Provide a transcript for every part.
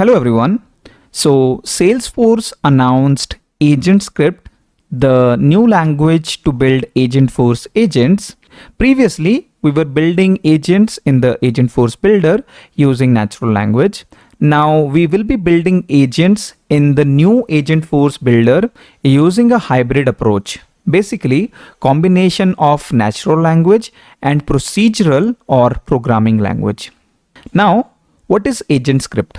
Hello everyone. So Salesforce announced Agent Script, the new language to build AgentForce agents. Previously, we were building agents in the AgentForce Builder using natural language. Now we will be building agents in the new AgentForce Builder using a hybrid approach. Basically, combination of natural language and procedural or programming language. Now, what is Agent Script?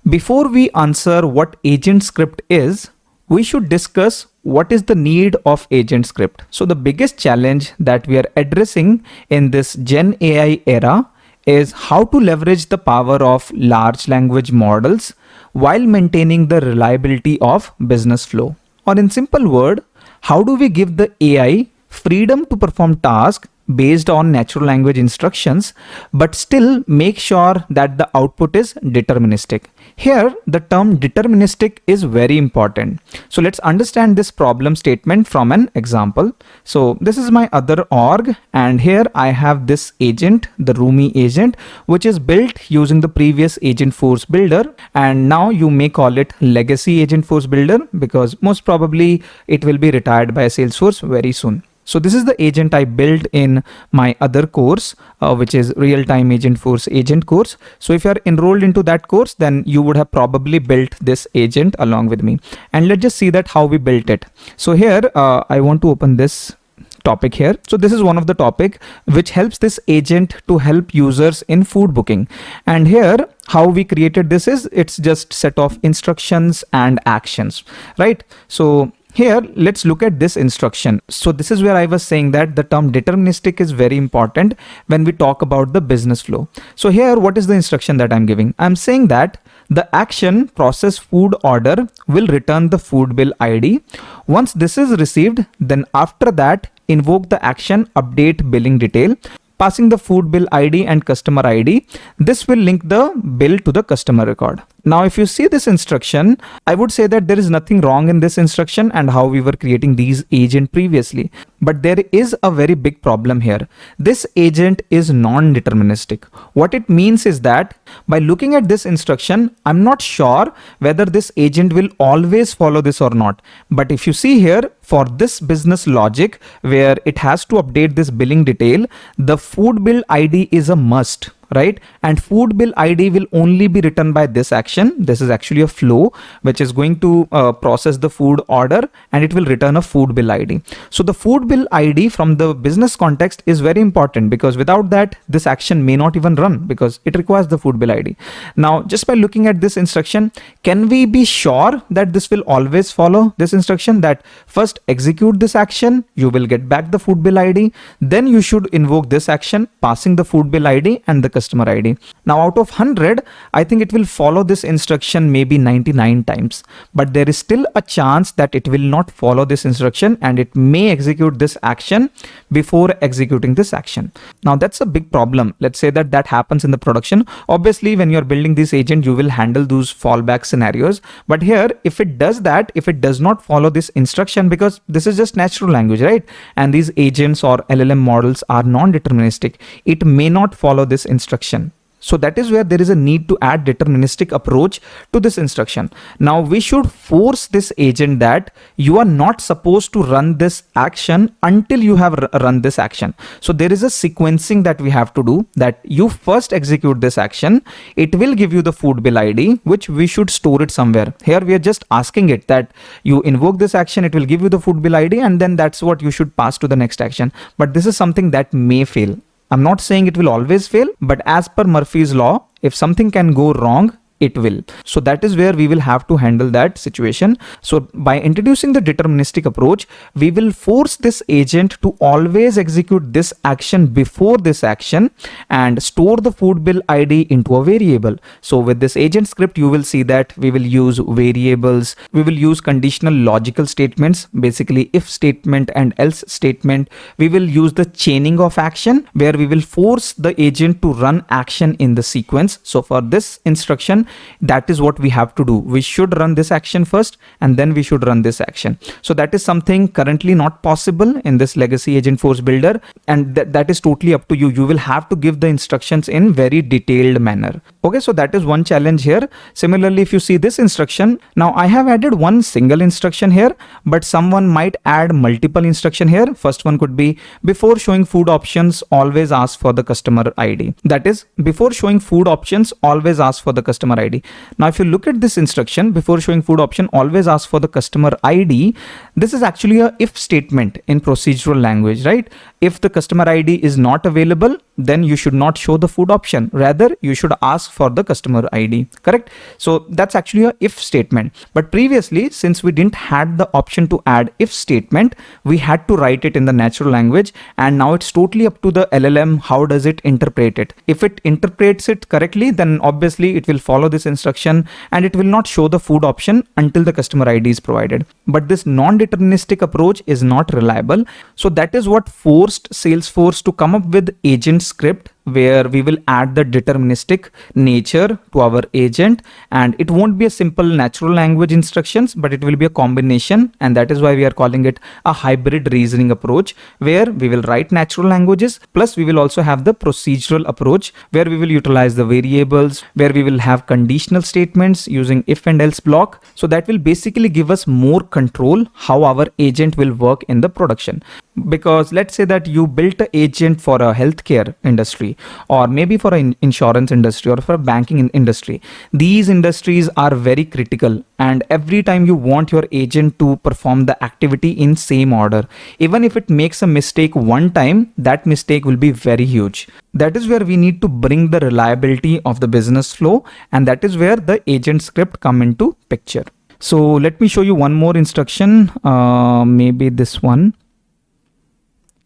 Before we answer what Agent Script is, we should discuss what is the need of Agent Script. So the biggest challenge that we are addressing in this Gen AI era is how to leverage the power of large language models while maintaining the reliability of business flow. Or in simple word, how do we give the AI freedom to perform tasks based on natural language instructions, but still make sure that the output is deterministic. Here, the term deterministic is very important. So let's understand this problem statement from an example. So this is my other org, and here I have this agent, the Rumi agent, which is built using the previous AgentForce Builder. And now you may call it legacy AgentForce Builder because most probably it will be retired by Salesforce very soon. So this is the agent I built in my other course, which is real-time AgentForce agent course. So if you are enrolled into that course, then you would have probably built this agent along with me. And let's just see that how we built it. So here, I want to open this topic here. So this is one of the topic which helps this agent to help users in food booking. And here, how we created this is it's just set of instructions and actions, right? So here, let's look at this instruction. So this is where I was saying that the term deterministic is very important when we talk about the business flow. So here, what is the instruction that I'm giving? I'm saying that the action process food order will return the food bill ID. Once this is received, then after that, invoke the action update billing detail, passing the food bill ID and customer ID. This will link the bill to the customer record. Now, if you see this instruction, I would say that there is nothing wrong in this instruction and how we were creating these agents previously. But there is a very big problem here. This agent is non-deterministic. What it means is that by looking at this instruction, I'm not sure whether this agent will always follow this or not. But if you see here, for this business logic where it has to update this billing detail, the food bill ID is a must, right? And food bill ID will only be written by this action. This is actually a flow which is going to process the food order and it will return a food bill ID. So the food bill ID from the business context is very important because without that, this action may not even run because it requires the food bill ID. Now, just by looking at this instruction, can we be sure that this will always follow this instruction that first execute this action, you will get back the food bill ID, then you should invoke this action, passing the food bill ID and the customer ID. Now out of 100, I think it will follow this instruction maybe 99 times, but there is still a chance that it will not follow this instruction and it may execute this action before executing this action. Now that's a big problem. Let's say that that happens in the production. Obviously, when you're building this agent, you will handle those fallback scenarios. But here, if it does that, if it does not follow this instruction, because this is just natural language, right? And these agents or LLM models are non-deterministic, it may not follow this instruction. So that is where there is a need to add deterministic approach to this instruction. Now we should force this agent that you are not supposed to run this action until you have run this action. So there is a sequencing that we have to do, that you first execute this action. It will give you the food bill ID, which we should store it somewhere. Here we are just asking it that you invoke this action, it will give you the food bill ID, and then that's what you should pass to the next action. But this is something that may fail. I'm not saying it will always fail, but as per Murphy's law, if something can go wrong, it will. So that is where we will have to handle that situation. So by introducing the deterministic approach, we will force this agent to always execute this action before this action and store the food bill ID into a variable. So with this agent script, you will see that we will use variables. We will use conditional logical statements, basically if statement and else statement. We will use the chaining of action where we will force the agent to run action in the sequence. So for this instruction, that is what we have to do. We should run this action first and then we should run this action. So that is something currently not possible in this legacy AgentForce builder, and that is totally up to you. You will have to give the instructions in very detailed manner. Okay, so that is one challenge here. Similarly, if you see this instruction, now I have added one single instruction here, but someone might add multiple instruction here. First one could be, before showing food options, always ask for the customer ID. That is, before showing food options, always ask for the customer ID. Now, if you look at this instruction, before showing food option, always ask for the customer ID. This is actually a if statement in procedural language, right? If the customer ID is not available, then you should not show the food option. Rather, you should ask for the customer ID, correct? So that's actually a if statement. But previously, since we didn't had the option to add if statement, we had to write it in the natural language. And now it's totally up to the LLM. How does it interpret it? If it interprets it correctly, then obviously it will follow this instruction and it will not show the food option until the customer ID is provided. But this non-deterministic approach is not reliable. So that is what forced Salesforce to come up with Agent Script, where we will add the deterministic nature to our agent, and it won't be a simple natural language instructions, but it will be a combination, and that is why we are calling it a hybrid reasoning approach, where we will write natural languages plus we will also have the procedural approach, where we will utilize the variables, where we will have conditional statements using if and else block. So that will basically give us more control how our agent will work in the production. Because let's say that you built an agent for a healthcare industry, or maybe for an insurance industry, or for a banking industry. These industries are very critical, and every time you want your agent to perform the activity in same order, even if it makes a mistake one time, that mistake will be very huge. That is where we need to bring the reliability of the business flow, and that is where the agent script come into picture. So let me show you one more instruction, maybe this one.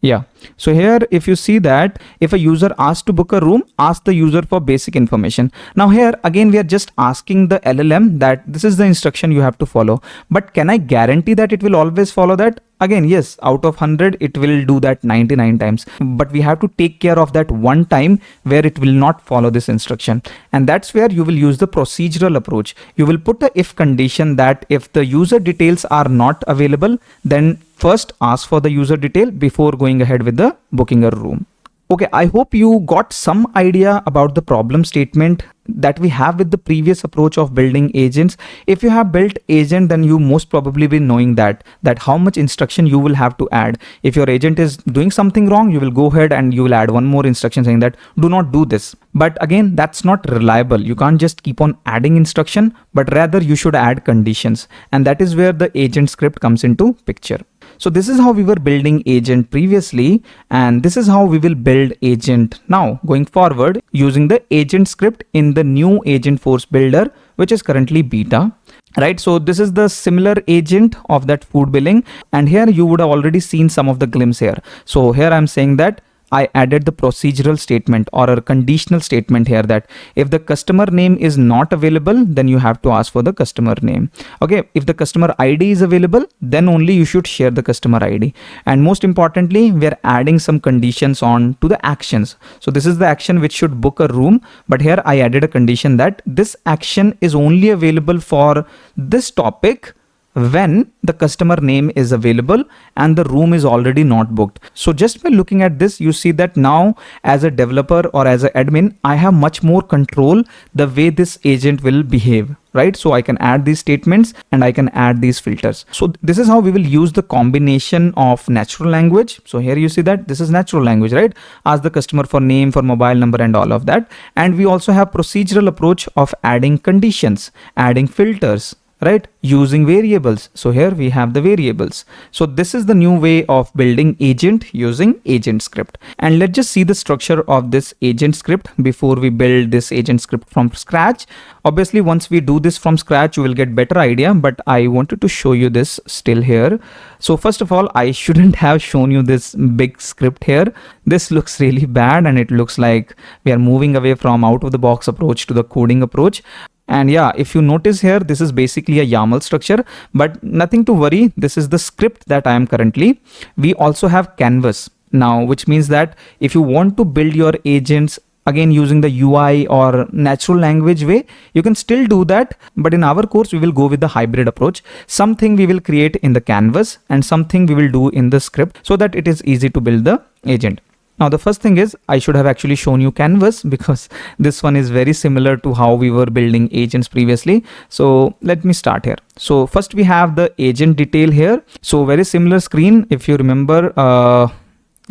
Yeah, so here if you see that if a user asks to book a room, ask the user for basic information. Now here again we are just asking the LLM that this is the instruction you have to follow, but can I guarantee that it will always follow that? Again, yes, out of 100 it will do that 99 times, but we have to take care of that one time where it will not follow this instruction, and that's where you will use the procedural approach. You will put a if condition that if the user details are not available, then first ask for the user detail before going ahead with the booking a room. Okay, I hope you got some idea about the problem statement that we have with the previous approach of building agents. If you have built agent, then you most probably be knowing that how much instruction you will have to add. If your agent is doing something wrong, you will go ahead and you will add one more instruction saying that do not do this. But again, that's not reliable. You can't just keep on adding instruction, but rather you should add conditions. And that is where the agent script comes into picture. So this is how we were building agent previously, and this is how we will build agent now going forward using the agent script in the new AgentForce builder, which is currently beta. Right, so this is the similar agent of that food billing, and here you would have already seen some of the glimpse here. So here I'm saying that I added the procedural statement or a conditional statement here that if the customer name is not available, then you have to ask for the customer name. Okay, if the customer ID is available, then only you should share the customer ID. And most importantly, we are adding some conditions on to the actions. So this is the action which should book a room, but here I added a condition that this action is only available for this topic when the customer name is available and the room is already not booked. So just by looking at this, you see that now as a developer or as an admin, I have much more control the way this agent will behave, right? So I can add these statements and I can add these filters. So this is how we will use the combination of natural language. So here you see that this is natural language, right? Ask the customer for name, for mobile number and all of that. And we also have procedural approach of adding conditions, adding filters, right, using variables. So here we have the variables. So this is the new way of building agent using agent script. And let's just see the structure of this agent script before we build this agent script from scratch. Obviously, once we do this from scratch, you will get better idea, but I wanted to show you this still here. So first of all, I shouldn't have shown you this big script here. This looks really bad, and it looks like we are moving away from out of the box approach to the coding approach. And yeah, if you notice here, this is basically a YAML structure, but nothing to worry. This is the script that I am currently. We also have canvas now, which means that if you want to build your agents again using the UI or natural language way, you can still do that. But in our course, we will go with the hybrid approach. Something we will create in the canvas and something we will do in the script so that it is easy to build the agent. Now, the first thing is I should have actually shown you canvas because this one is very similar to how we were building agents previously. So let me start here. So first we have the agent detail here. So very similar screen. If you remember,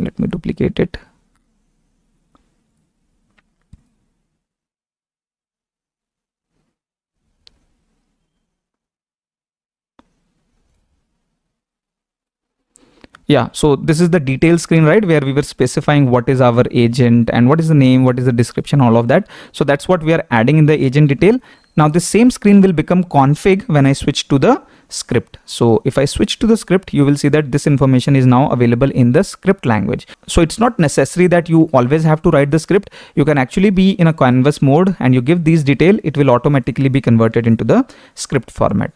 let me duplicate it. Yeah, so this is the detail screen, right, where we were specifying what is our agent and what is the name, what is the description, all of that. So that's what we are adding in the agent detail. Now this same screen will become config when I switch to the script. So if I switch to the script, you will see that this information is now available in the script language. So it's not necessary that you always have to write the script. You can actually be in a canvas mode and you give these detail, it will automatically be converted into the script format.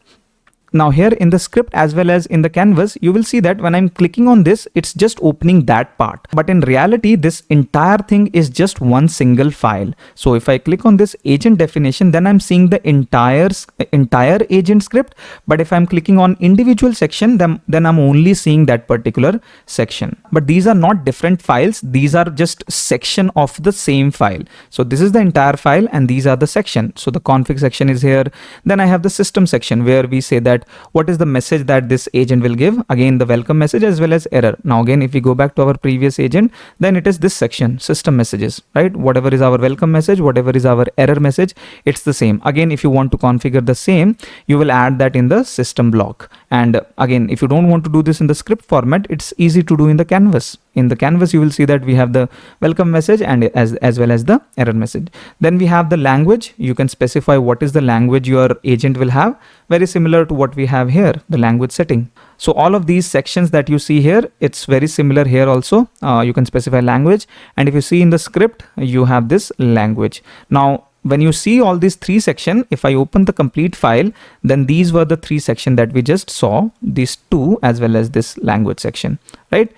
Now here in the script as well as in the canvas, you will see that when I'm clicking on this, it's just opening that part. But in reality, this entire thing is just one single file. So if I click on this agent definition, then I'm seeing the entire agent script. But if I'm clicking on individual section, then I'm only seeing that particular section. But these are not different files. These are just section of the same file. So this is the entire file and these are the section. So the config section is here. Then I have the system section where we say that what is the message that this agent will give, again the welcome message as well as error. Now again, if we go back to our previous agent, then it is this section, system messages, right? Whatever is our welcome message, whatever is our error message, it's the same. Again, if you want to configure the same, you will add that in the system block. And again, if you don't want to do this in the script format, it's easy to do in the canvas. In the canvas, you will see that we have the welcome message and as well as the error message. Then we have the language. You can specify what is the language your agent will have, very similar to what we have here, the language setting. So all of these sections that you see here, it's very similar here also. You can specify language. And if you see in the script, you have this language. Now, when you see all these three sections, if I open the complete file, then these were the three sections that we just saw, these two as well as this language section, right?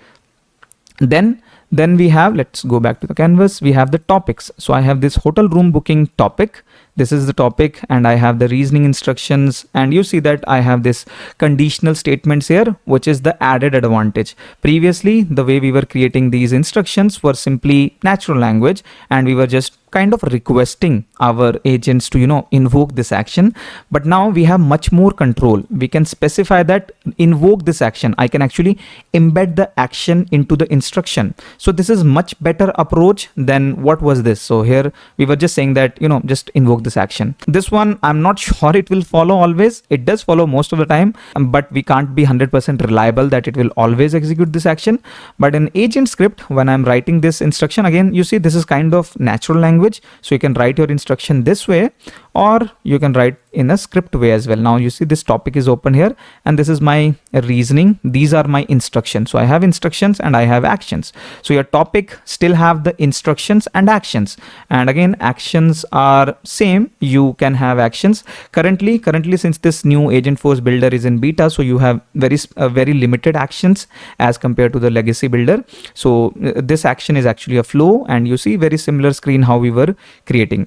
Then we have, let's go back to the canvas, we have the topics. So I have this hotel room booking topic. This is the topic and I have the reasoning instructions, and you see that I have this conditional statements here, which is the added advantage. Previously, the way we were creating these instructions were simply natural language and we were just kind of requesting our agents to, invoke this action. But now we have much more control. We can specify that invoke this action. I can actually embed the action into the instruction. So this is much better approach than what was this. So here we were just saying that, just invoke this action. This one, I'm not sure it will follow always. It does follow most of the time, but we can't be 100% reliable that it will always execute this action. But in agent script, when I'm writing this instruction, again, you see this is kind of natural language. So you can write your instruction this way, or you can write in a script way as well. Now you see this topic is open here and this is my reasoning. These are my instructions. So I have instructions and I have actions. So your topic still have the instructions and actions. And again, actions are same. You can have actions. Currently since this new AgentForce Builder is in beta, so you have very limited actions as compared to the legacy builder. So this action is actually a flow, and you see very similar screen how we were creating.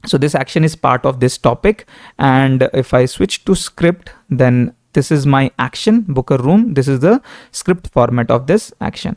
So this action is part of this topic. And if I switch to script, then this is my action, book a room. This is the script format of this action.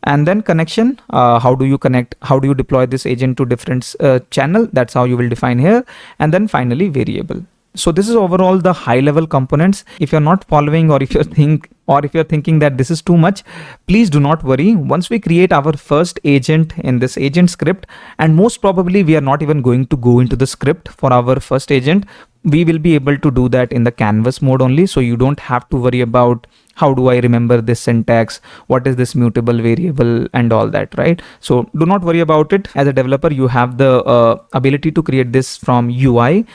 And then connection, how do you connect? How do you deploy this agent to different channel? That's how you will define here. And then finally variable. So this is overall the high level components. If you're not following, or if you're thinking that this is too much, please do not worry. Once we create our first agent in this agent script, and most probably we are not even going to go into the script for our first agent, we will be able to do that in the canvas mode only. So you don't have to worry about how do I remember this syntax, what is this mutable variable and all that, right? So do not worry about it. As a developer, you have the ability to create this from UI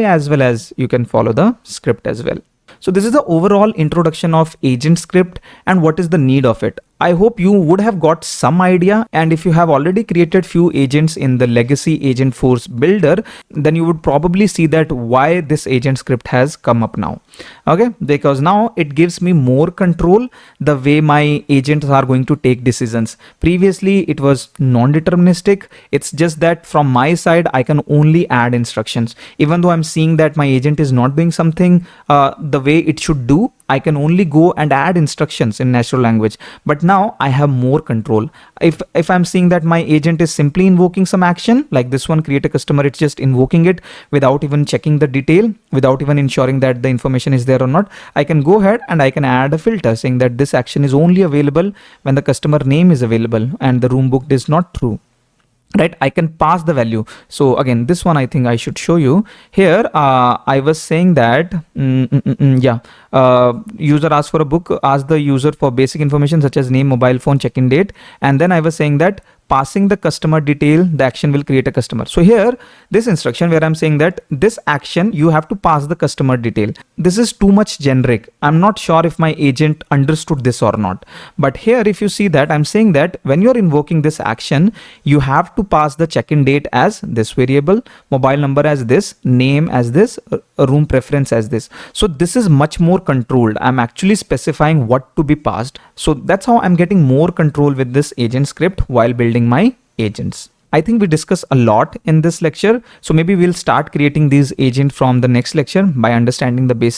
as well as you can follow the script as well. So this is the overall introduction of agent script and what is the need of it. I hope you would have got some idea, and if you have already created few agents in the legacy AgentForce Builder, then you would probably see that why this agent script has come up now. Okay, because now it gives me more control the way my agents are going to take decisions. Previously it was non-deterministic. It's just that from my side I can only add instructions. Even though I'm seeing that my agent is not doing something the way it should do, I can only go and add instructions in natural language. But now I have more control. If I'm seeing that my agent is simply invoking some action, like this one, create a customer, it's just invoking it without even checking the detail, without even ensuring that the information is there or not, I can go ahead and I can add a filter saying that this action is only available when the customer name is available and the room booked is not true. Right, I can pass the value. So again, this one I think I should show you here. I was saying that user asked for a book, ask the user for basic information such as name, mobile phone, check-in date, and then I was saying that passing the customer detail, the action will create a customer. So here, this instruction where I'm saying that this action, you have to pass the customer detail. This is too much generic. I'm not sure if my agent understood this or not. But here, if you see that, I'm saying that when you're invoking this action, you have to pass the check-in date as this variable, mobile number as this, name as this, room preference as this. So this is much more controlled. I'm actually specifying what to be passed. So that's how I'm getting more control with this agent script while building my agents. I think we discussed a lot in this lecture. So maybe we'll start creating these agents from the next lecture by understanding the basics.